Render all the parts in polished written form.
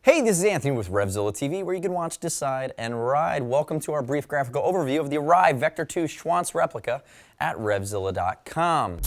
Hey, this is Anthony with RevZilla TV, where you can watch, decide, and ride. Welcome to our brief graphical overview of the Arai Vector 2 Schwantz replica at RevZilla.com.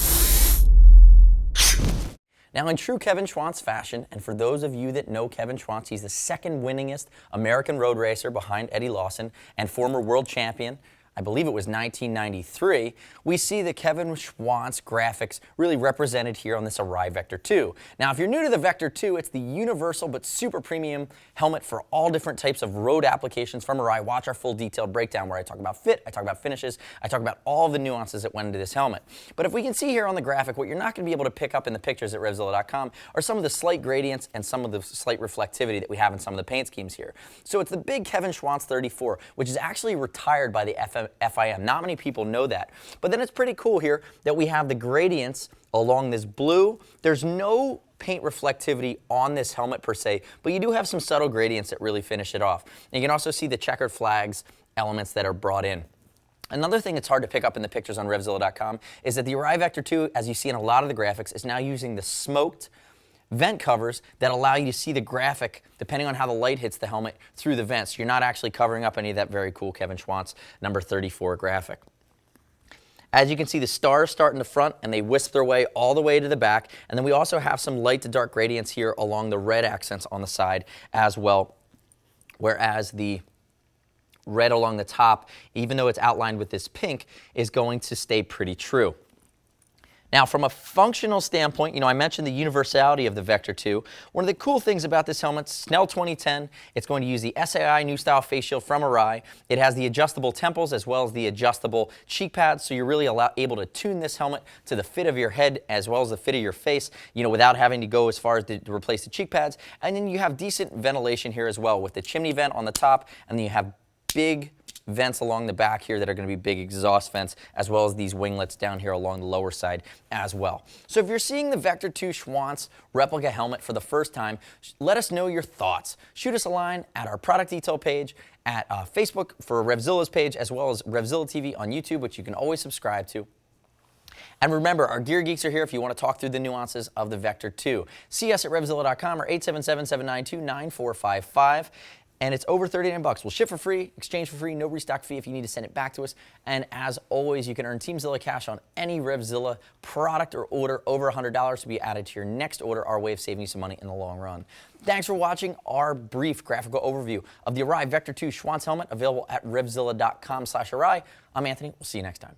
Now, in true Kevin Schwantz fashion, and for those of you that know Kevin Schwantz, he's the second winningest American road racer behind Eddie Lawson and former world champion. I believe it was 1993, we see the Kevin Schwantz graphics really represented here on this Arai Vector 2. Now, if you're new to the Vector 2, it's the universal but super premium helmet for all different types of road applications from Arai. Watch our full detailed breakdown where I talk about fit, I talk about finishes, I talk about all the nuances that went into this helmet. But if we can see here on the graphic, what you're not going to be able to pick up in the pictures at RevZilla.com are some of the slight gradients and some of the slight reflectivity that we have in some of the paint schemes here. So it's the big Kevin Schwantz 34, which is actually retired by the FIM. Not many people know that. But then it's pretty cool here that we have the gradients along this blue. There's no paint reflectivity on this helmet per se, but you do have some subtle gradients that really finish it off. And you can also see the checkered flags elements that are brought in. Another thing that's hard to pick up in the pictures on RevZilla.com is that the Arai Vector 2, as you see in a lot of the graphics, is now using the smoked vent covers that allow you to see the graphic, depending on how the light hits the helmet, through the vents. You're not actually covering up any of that very cool Kevin Schwantz number 34 graphic. As you can see, the stars start in the front and they wisp their way all the way to the back. And then we also have some light to dark gradients here along the red accents on the side as well, whereas the red along the top, even though it's outlined with this pink, is going to stay pretty true. Now, from a functional standpoint, I mentioned the universality of the Vector 2. One of the cool things about this helmet, Snell 2010, it's going to use the SAI New Style Face Shield from Arai. It has the adjustable temples as well as the adjustable cheek pads, so you're really able to tune this helmet to the fit of your head as well as the fit of your face, without having to go as far as to replace the cheek pads. And then you have decent ventilation here as well with the chimney vent on the top, and then you have big vents along the back here that are going to be big exhaust vents, as well as these winglets down here along the lower side as well. So if you're seeing the Vector 2 Schwantz replica helmet for the first time, let us know your thoughts. Shoot us a line at our product detail page, at Facebook for RevZilla's page, as well as RevZilla TV on YouTube, which you can always subscribe to. And remember, our gear geeks are here if you want to talk through the nuances of the Vector 2. See us at RevZilla.com or 877-792-9455. And it's over $39. We'll ship for free, exchange for free, no restock fee if you need to send it back to us. And as always, you can earn TeamZilla cash on any RevZilla product or order over $100 to be added to your next order, our way of saving you some money in the long run. Thanks for watching our brief graphical overview of the Arai Vector 2 Schwantz helmet, available at RevZilla.com/Arai. I'm Anthony. We'll see you next time.